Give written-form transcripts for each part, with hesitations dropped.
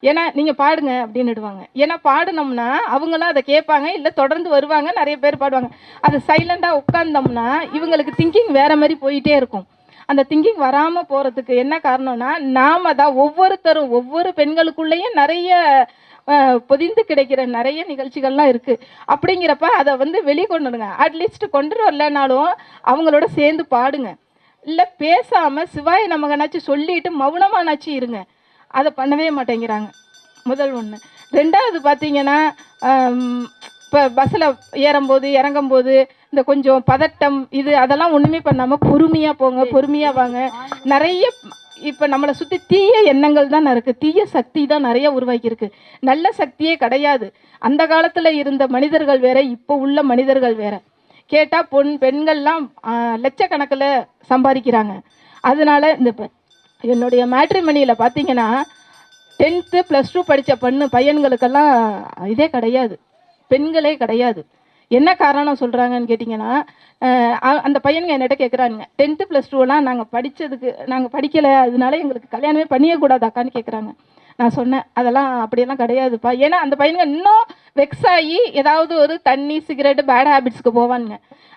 ஏன்னா நீங்க பாடுங்க அப்படின்னுடுவாங்க. ஏன்னா பாடுனோம்னா அவங்களாம் அதை கேட்பாங்க, இல்லை தொடர்ந்து வருவாங்க, நிறைய பேர் பாடுவாங்க. அது சைலண்டா உட்கார்ந்தோம்னா இவங்களுக்கு திங்கிங் வேற மாதிரி போயிட்டே இருக்கும். அந்த திங்கிங் வராம போறதுக்கு என்ன காரணம்னா, நாம தான் ஒவ்வொருத்தரும் ஒவ்வொரு பெண்களுக்குள்ளேயும் நிறைய பொதிந்து கிடைக்கிற நிறைய நிகழ்ச்சிகள்லாம் இருக்கு. அப்படிங்கிறப்ப அதை வந்து வெளிக்கொண்டுடுங்க. அட்லீஸ்ட் கொண்டு வரலனாலும் அவங்களோட சேர்ந்து பாடுங்க. இல்லை பேசாம சிவாய நமகனாச்சும் சொல்லிட்டு மௌனமானாச்சும் இருங்க. அதை பண்ணவே மாட்டேங்கிறாங்க. முதல் ஒன்று. ரெண்டாவது பார்த்தீங்கன்னா, இப்போ பஸ்ஸில் ஏறும்போது இறங்கும்போது இந்த கொஞ்சம் பதட்டம் இது அதெல்லாம் ஒன்றுமே பண்ணாமல் பொறுமையாக போங்க, பொறுமையாக வாங்க. நிறைய இப்போ நம்மளை சுற்றி தீய எண்ணங்கள் தான் இருக்குது, தீய சக்தி தான் நிறைய உருவாக்கியிருக்கு. நல்ல சக்தியே கிடையாது. அந்த காலத்தில் இருந்த மனிதர்கள் வேற, இப்போ உள்ள மனிதர்கள் வேற. கேட்டால் பெண்கள்லாம் லட்சக்கணக்கில் சம்பாதிக்கிறாங்க. அதனால இந்த என்னுடைய மேட்ரிமணியில் பார்த்தீங்கன்னா 10th +2 படித்த பையன்களுக்கெல்லாம் இதே கிடையாது, பெண்களே கிடையாது. என்ன காரணம் சொல்கிறாங்கன்னு கேட்டிங்கன்னா, அந்த பையனுங்க என்கிட்ட கேட்குறானுங்க, 10th +2 நாங்கள் படிக்கலை, அதனால எங்களுக்கு கல்யாணமே பண்ணியக்கூடாதாக்கான்னு கேட்குறாங்க. நான் சொன்னேன், அதெல்லாம் அப்படியெல்லாம் கிடையாதுப்பா. ஏன்னா அந்த பையனுங்க இன்னும் வெக்ஸ் ஆகி ஏதாவது ஒரு தண்ணி சிகரெட்டு பேட் ஹேபிட்ஸ்க்கு போவானுங்க.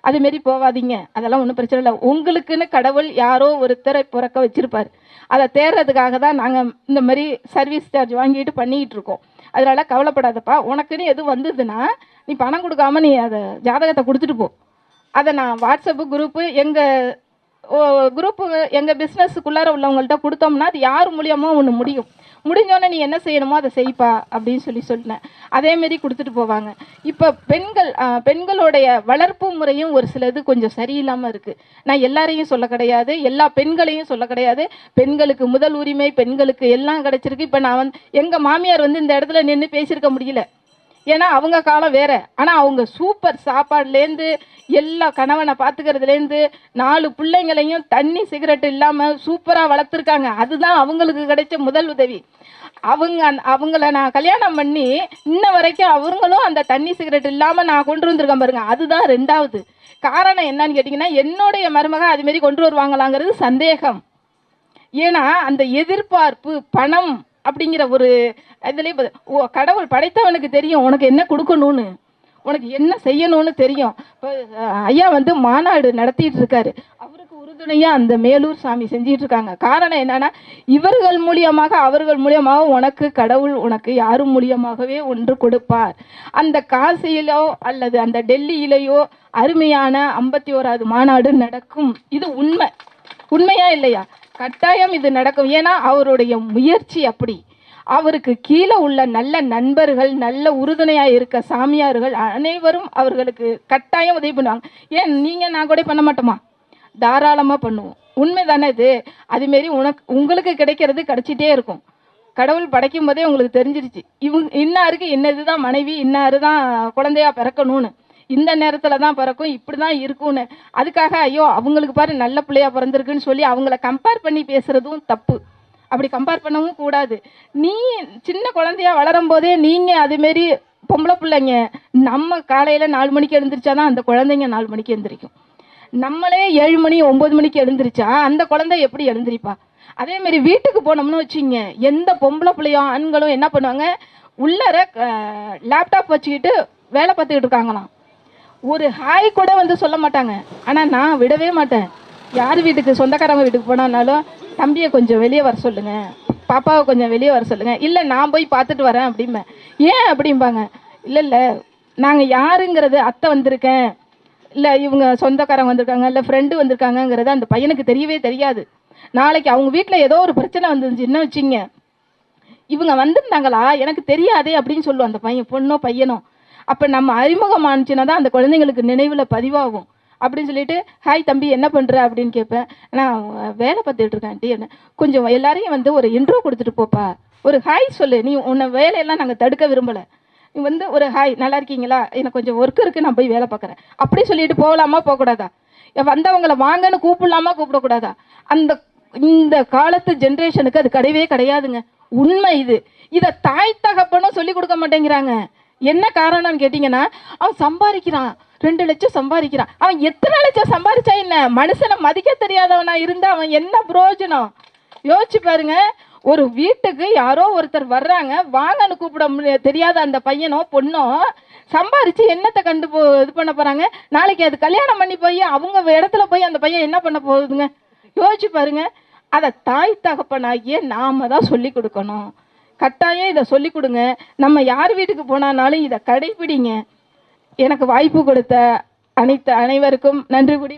அதுமாரி போகாதீங்க, அதெல்லாம் ஒன்றும் பிரச்சனை இல்லை. உங்களுக்குன்னு கடவுள் யாரோ ஒருத்தரை பிறக்க வச்சுருப்பார். அதை தேர்றதுக்காக தான் நாங்கள் இந்த மாதிரி சர்வீஸ் சார்ஜ் வாங்கிட்டு பண்ணிக்கிட்டு இருக்கோம். அதனால் கவலைப்படாதப்பா. உனக்குன்னு எதுவும் வந்ததுன்னா நீ பணம் கொடுக்காம நீ அதை ஜாதகத்தை கொடுத்துட்டு போ. அதை நான் வாட்ஸ்அப்பு குரூப்பு எங்கள் பிஸ்னஸுக்குள்ளார உள்ளவங்கள்ட்ட கொடுத்தோம்னா அது யார் மூலியமாக ஒன்று முடிஞ்சோன்னே நீ என்ன செய்யணுமோ அதை செய்ப்பா அப்படின்னு சொன்னேன். அதேமாரி கொடுத்துட்டு போவாங்க. இப்போ பெண்களுடைய வளர்ப்பு முறையும் ஒரு சிலது கொஞ்சம் சரியில்லாமல் இருக்குது. நான் எல்லாரையும் சொல்ல கிடையாது, எல்லா பெண்களையும் சொல்ல கிடையாது. பெண்களுக்கு முதல் உரிமை, பெண்களுக்கு எல்லாம் கிடைச்சிருக்கு. இப்போ நான் எங்கள் மாமியார் இந்த இடத்துல நின்று பேசியிருக்க முடியல, ஏன்னா அவங்க காலம் வேற. ஆனால் அவங்க சூப்பர் சாப்பாடுலேருந்து எல்லா கணவனை பார்த்துக்கிறதுலேருந்து 4 பிள்ளைங்களையும் தண்ணி சிகரெட் இல்லாமல் சூப்பராக வளர்த்துருக்காங்க. அதுதான் அவங்களுக்கு கிடைச்ச முதல் உதவி. அவங்கள நான் கல்யாணம் பண்ணி இன்ன வரைக்கும் அவங்களும் அந்த தண்ணி சிகரெட் இல்லாமல் நான் கொண்டு வந்திருக்கேன் பாருங்க. அதுதான் 2வது காரணம். என்னன்னு கேட்டிங்கன்னா, என்னுடைய மருமக அதுமாரி கொண்டு வருவாங்களாங்கிறது சந்தேகம். ஏன்னா அந்த எதிர்பார்ப்பு, பணம் அப்படிங்கிற ஒரு இதுலேயே கடவுள் படைத்தவனுக்கு தெரியும் உனக்கு என்ன கொடுக்கணும்னு, உனக்கு என்ன செய்யணும்னு தெரியும். இப்போ ஐயா மாநாடு நடத்திட்டு இருக்காரு, அவருக்கு உறுதுணையாக அந்த மேலூர் சாமி செஞ்சிட்டு இருக்காங்க. காரணம் என்னன்னா, அவர்கள் மூலியமாக உனக்கு கடவுள் உனக்கு யாரும் மூலியமாகவே ஒன்று கொடுப்பார். அந்த காசியிலோ அல்லது அந்த டெல்லியிலேயோ அருமையான 51வது மாநாடு நடக்கும். இது உண்மையா இல்லையா? கட்டாயம் இது நடக்கும். ஏன்னா அவருடைய முயற்சி அப்படி. அவருக்கு கீழே உள்ள நல்ல நண்பர்கள், நல்ல உறுதுணையாக இருக்க சாமியார்கள் அனைவரும் அவர்களுக்கு கட்டாயம் உதவி பண்ணுவாங்க. ஏன் நீங்கள் நான் கூட பண்ண மாட்டோமா? தாராளமாக பண்ணுவோம். உண்மை தானே இது? அதுமாரி உங்களுக்கு கிடைக்கிறது கிடைச்சிட்டே இருக்கும். கடவுள் படைக்கும் போதே உங்களுக்கு தெரிஞ்சிருச்சு இன்னாருக்கு இன்னது தான் மனைவி, இன்னாரு தான் குழந்தையா பிறக்கணும்னு, இந்த நேரத்தில் தான் பிறக்கும், இப்படி தான் இருக்கும்னு. அதுக்காக ஐயோ அவங்களுக்கு பாரு நல்ல பிள்ளையா பிறந்திருக்குன்னு சொல்லி அவங்கள கம்பேர் பண்ணி பேசுகிறதும் தப்பு. அப்படி கம்பேர் பண்ணவும் கூடாது. நீ சின்ன குழந்தையா வளரும் போதே நீங்கள் அதுமாரி பொம்பளை பிள்ளைங்க, நம்ம காலையில் 4 மணிக்கு எழுந்திரிச்சாதான் அந்த குழந்தைங்க 4 மணிக்கு எழுந்திரிக்கும். நம்மளே 7 மணி 9 மணிக்கு எழுந்திரிச்சா அந்த குழந்தை எப்படி எழுந்திரிப்பா? அதேமாரி வீட்டுக்கு போனோம்னு வச்சுங்க, எந்த பொம்பளை பிள்ளையோ ஆண்களும் என்ன பண்ணுவாங்க, உள்ளர லேப்டாப் வச்சுக்கிட்டு வேலை பார்த்துக்கிட்டு இருக்காங்களாம். ஒரு ஹாய் கூட சொல்ல மாட்டாங்க. ஆனால் நான் விடவே மாட்டேன். யார் வீட்டுக்கு சொந்தக்காரங்க வீட்டுக்கு போனாலும் தம்பியை கொஞ்சம் வெளியே வர சொல்லுங்க, பாப்பாவை கொஞ்சம் வெளியே வர சொல்லுங்க, இல்லை நான் போய் பார்த்துட்டு வரேன் அப்படிம்பேன். ஏன் அப்படிம்பாங்க, இல்லை நாங்கள் யாருங்கிறது, அத்தை வந்திருக்கேன், இல்லை இவங்க சொந்தக்காரங்க வந்திருக்காங்க, இல்லை ஃப்ரெண்டு வந்திருக்காங்கங்கிறது அந்த பையனுக்கு தெரியவே தெரியாது. நாளைக்கு அவங்க வீட்டில் ஏதோ ஒரு பிரச்சனை வந்துருந்துச்சுன்னு வச்சுங்க, இவங்க வந்திருந்தாங்களா எனக்கு தெரியாதே அப்படின்னு சொல்லுவோம் அந்த பையன், பொண்ணோ பையனோ. அப்போ நம்ம அறிமுகமானுச்சுன்னா தான் அந்த குழந்தைங்களுக்கு நினைவில் பதிவாகும். அப்படின்னு சொல்லிட்டு ஹாய் தம்பி என்ன பண்ணுற அப்படின்னு கேட்பேன். நான் வேலை பார்த்துட்டு இருக்கேன் ஆண்டி, என்ன கொஞ்சம் எல்லாரையும் ஒரு இன்ட்ரோ கொடுத்துட்டு போப்பா, ஒரு ஹாய் சொல்லு, நீ உன்னை வேலையெல்லாம் நாங்கள் தடுக்க விரும்பலை, நீ ஒரு ஹாய் நல்லா இருக்கீங்களா, எனக்கு கொஞ்சம் ஒர்க் இருக்குது நான் போய் வேலை பார்க்குறேன் அப்படி சொல்லிட்டு போகலாமா போகக்கூடாதா? வந்தவங்களை வாங்கன்னு கூப்பிடக்கூடாதா? இந்த காலத்து ஜென்ரேஷனுக்கு அது கிடையவே கிடையாதுங்க. உண்மை இது. இதை தாய் தகப்பனும் சொல்லி கொடுக்க மாட்டேங்கிறாங்க. என்ன காரணம்னு கேட்டிங்கன்னா, அவன் சம்பாதிக்கிறான், 2 லட்சம் சம்பாதிக்கிறான். அவன் எத்தனை லட்சம் சம்பாதிச்சா என்ன? மனுஷனை மதிக்க தெரியாதவனா இருந்தா அவன் என்ன பிரயோஜனம்? யோசிச்சு பாருங்க. ஒரு வீட்டுக்கு யாரோ ஒருத்தர் வர்றாங்க, வாங்கன்னு கூப்பிட தெரியாத அந்த பையனோ பொண்ணோ சம்பாரிச்சு என்னத்தை இது பண்ண போறாங்க? நாளைக்கு அது கல்யாணம் பண்ணி போய் அவங்க இடத்துல போய் அந்த பையன் என்ன பண்ண போகுதுங்க? யோசிச்சு பாருங்க. அதை தாய் தகப்பனாகிய நாம தான் சொல்லி கொடுக்கணும். கட்டாயம் இதை சொல்லி கொடுங்க. நம்ம யார் வீட்டுக்கு போனாலும் இதை கடைபிடிங்க. எனக்கு வாய்ப்பு கொடுத்த அனைவருக்கும் நன்றி கூடி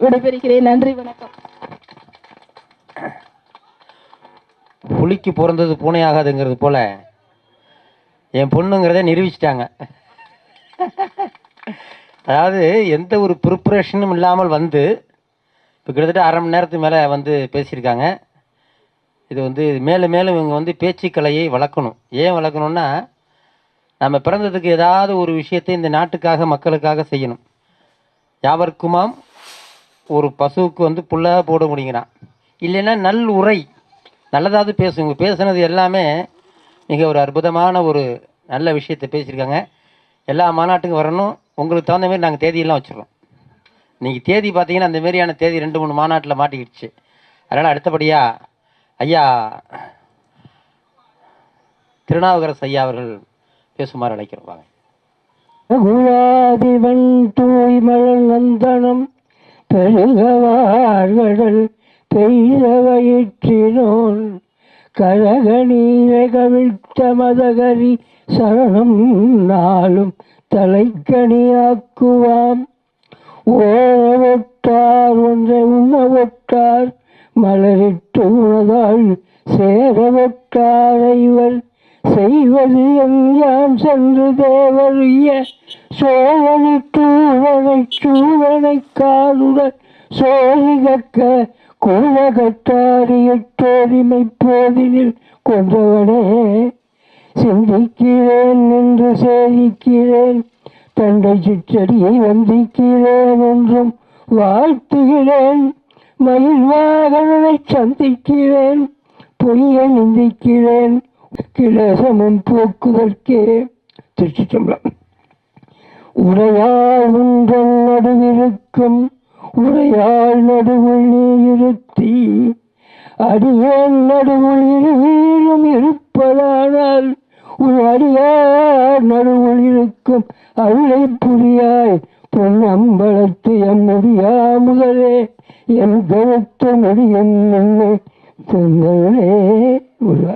விடைபெறுகிறேன். நன்றி, வணக்கம். புலிக்கு பிறந்தது பூனை ஆகாதுங்கிறது போல என் பொண்ணுங்கிறத நிரூபிச்சிட்டாங்க. அதாவது எந்த ஒரு ப்ரிப்ரேஷனும் இல்லாமல் வந்து இப்போ கிட்டத்தட்ட அரை மணி நேரத்துக்கு மேலே வந்து பேசியிருக்காங்க. இது மேலும் மேலும் இவங்க பேச்சுக்கலையை வளர்க்கணும். ஏன் வளர்க்கணுன்னா, நம்ம பிறந்ததுக்கு ஏதாவது ஒரு விஷயத்தை இந்த நாட்டுக்காக மக்களுக்காக செய்யணும். யாவருக்குமாம் ஒரு பசுவுக்கு புல்லாக போட முடியுங்கிறான். இல்லைன்னா நல் உரை நல்லதாவது பேசுங்க. பேசுனது எல்லாமே மிக ஒரு அற்புதமான ஒரு நல்ல விஷயத்தை பேசியிருக்காங்க. எல்லா மாநாட்டுக்கும் வரணும். உங்களுக்கு தகுந்த மாதிரி நாங்கள் தேதியெல்லாம் வச்சுருக்கோம். நீங்கள் தேதி பார்த்தீங்கன்னா அந்த மாதிரியான தேதி 2-3 மாநாட்டில் மாட்டிக்கிடுச்சு. அதனால் அடுத்தபடியாக ஐயா திருநாவுக்கரசு ஐயா அவர்கள் பேசுமாறு அழைக்கிறோம். வாங்க. குலாதிவன் தூய்மலர் நந்தனம் பெருகவாழ்கடல் பெய்த வயிற்றினோன் கழக நீரை கவிழ்த்த மதகரி சரணம் நாளும் தலைக்கணியாக்குவாம். ஓரவொட்டார் ஒன்றை உண்ணவொட்டார் மலரிட்டு உணதாள் சேரவொட்டார் இவர் செய்வது எஞ்சான் சென்று தேவறிய சோழனை சூழனை காலுடன் சோழிகக்க கூழகட்டாரியற்றோரிமை போதினில் கொன்றவனே சிந்திக்கிறேன் என்று சேதிக்கிறேன் தண்டை சிற்றடியை வந்திக்கிறேன் என்றும் வாழ்த்துகிறேன் மயில் வாகனனை சந்திக்கிறேன் பொய்யை நிந்திக்கிறேன் கிளசமும் போக்குதற்கே. திருச்சிற்றம்பலம். உரையாள் ஒன்றன் நடுவிருக்கும் உரையாள் நடுவுள் நீ இருத்தி அடியேன் நடுவுள் இருவீரும் இருப்பதானால் உன் அடியார் நடுவுள் இருக்கும் அருளை புரியாய் பொன்னம்பலத்து எம் முடியா முதலே என் கருத்து முடியும் என்னை சொன்னே முருகா.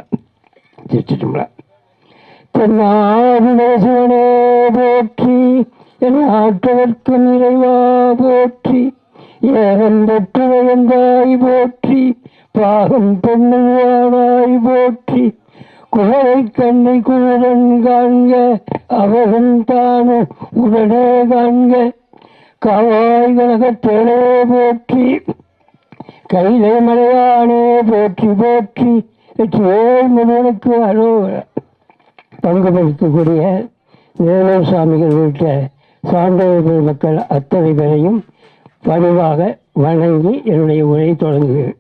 திருச்சிற்றம்பலம். தென்னாடுடைய சிவனே போற்றி என் ஆற்றவர்க்கு நிறைவா போற்றி ஏகன் பெற்றுவந்தாய் போற்றி பாகம் பெண்ணுவானாய் போற்றி குழலை கண்ணை குழடன் காண்க அவன் தானும் உடனே காண்க காவாய் கனகத்தேனே போற்றி கைலை மலையானே போற்றி போற்றி முருகனுக்கு அரோகரா. பங்கு பெருக்கக்கூடிய வேலூர் சாமிகள் உள்ளிட்ட சான்றோர்கள் மக்கள் அத்தனை பேரையும் பணிவாக வணங்கி என்னுடைய உரையை தொடங்குகிறேன்.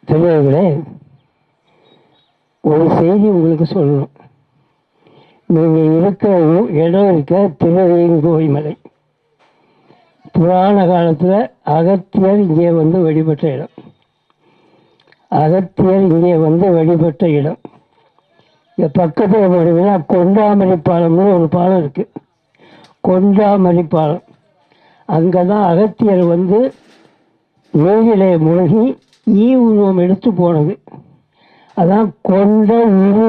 தமிழர்களே, ஒரு செய்தி உங்களுக்கு சொல்லணும். நீங்கள் இருக்கிற இடம் இருக்க திருவேங்கோய் மலை புராண காலத்தில் அகத்தியர் இங்கே வழிபட்ட இடம். அகத்தியர் இங்கே வழிபட்ட இடம். இங்கே பக்கத்தில் போனீங்கன்னா கொண்டாமரை பாலம்னு ஒரு பாலம் இருக்குது. கொண்டாமரை பாலம். அங்கே தான் அகத்தியர் நீரிலே மூழ்கி உருவம் எடுத்து போனது. அதான் கொண்ட உரு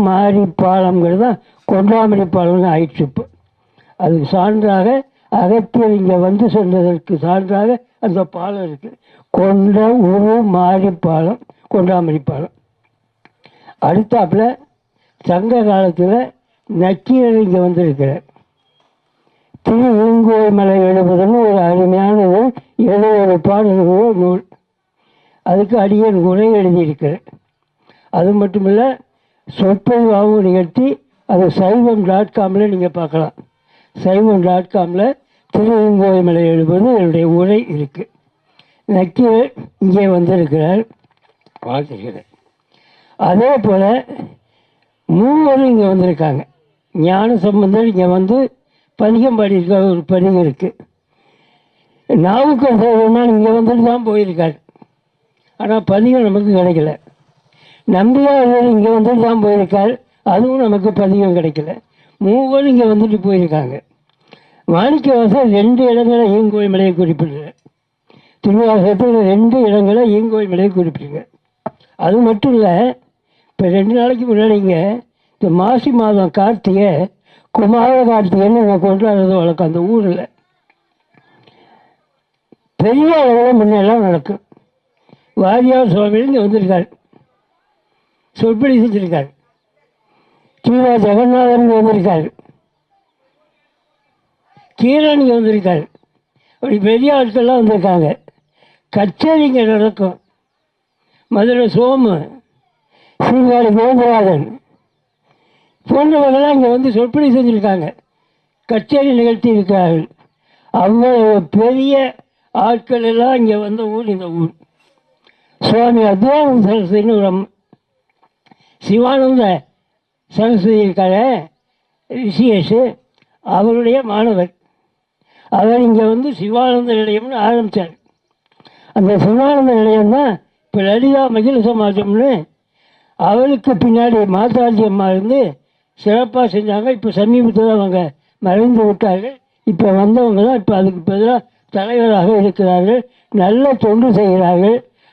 மாறி பாலம்ங்கிறது தான் கொண்டாமரை பாலம்னு ஆயிடுச்சு. இப்போ அதுக்கு சான்றாக அகத்தியர் இங்கே சென்றதற்கு சான்றாக அந்த பாலம் இருக்குது. கொண்ட உரு மாறி பாலம், கொண்டாமரை பாலம். அடுத்தாப்புல சங்க காலத்தில் நக்கீரர் இங்கே வந்திருக்கிறார். திருவேங்கோய் மலை எழுபதுன்னு ஒரு அருமையான 70 பாடல்களோ நூல். அதுக்கு அடியேன் உரை எழுதியிருக்கிறேன். அது மட்டும் இல்லை, சொற்பொழிவாகவும் நிகழ்த்தி அது சைவம்.com நீங்கள் பார்க்கலாம். சைவம்.com திருவேங்கோய் மலை எழுபது என்னுடைய உரை இருக்குது. நக்கீரர் இங்கே வந்திருக்கிறார், வாழ்த்துகிறேன். அதே போல் மூவரும் இங்கே வந்திருக்காங்க. ஞான சம்பந்தர் இங்கே பதிகம் பாடியிருக்க ஒரு பதிகம் இருக்குது. நாவுக்கரசர் பெருமான் இங்கே வந்துட்டு தான் போயிருக்கார். ஆனால் பதிகம் நமக்கு கிடைக்கல. நம்பியார் இங்கே வந்துட்டு தான் போயிருக்கார். அதுவும் நமக்கு பதிகம் கிடைக்கல. மூவரும் இங்கே வந்துட்டு போயிருக்காங்க. மாணிக்கவாசகர் 2 இடங்களை ஈங்கோய் மலையை குறிப்பிடுறார். திருவாசகத்தில் 2 இடங்களை ஈங்கோய் மலையை குறிப்பிடுங்க. அது மட்டும் இல்லை, இப்போ 2 நாளைக்கு முன்னாடிங்க இந்த மாசி மாதம் கார்த்திகை குமார கார்த்திகைன்னு நாங்கள் கொண்டாடுறது வழக்கம். அந்த ஊரில் பெரிய அளவில் முன்னெல்லாம் நடக்கும். வாரியார் சுவாமி இங்கே வந்திருக்கார், சொற்பொழி செஞ்சுருக்கார். கீழா ஜெகநாதன் இங்கே வந்திருக்கார், கீரன் இங்கே வந்திருக்கார். அப்படி பெரிய ஆட்கள்லாம் வந்திருக்காங்க. கச்சேரி இங்கே நடக்கும். மதுரை சோமு, சீர்காழி கோவிந்தராஜன் போன்றவர்கள்லாம் இங்கே வந்து சொற்பொழி செஞ்சுருக்காங்க, கச்சேரி நிகழ்த்தி இருக்கிறார்கள். அவ்வளவு பெரிய ஆட்கள் எல்லாம் இங்கே வந்த ஊர் இந்த ஊர். சுவாமி அத்வானந்த சரஸ்வதினு ஒரு சிவானந்த சரஸ்வதி இருக்கார ரிஷிகேஷ், அவருடைய மாணவர். அவர் இங்கே வந்து சிவானந்த நிலையம்னு ஆரம்பித்தார். அந்த சிவானந்த நிலையம் தான் இப்போ லலிதா மகிழ சமாஜம்னு அவருக்கு பின்னாடி மாதாஜி அம்மா இருந்து சிறப்பாக செஞ்சாங்க. இப்போ சமீபத்தில் அவங்க மறைந்து விட்டார்கள். இப்போ வந்தவங்க தான் இப்போ அதுக்கு பதிலாக தலைவராக இருக்கிறார்கள். நல்ல தொண்டு செய்கிறார்கள்.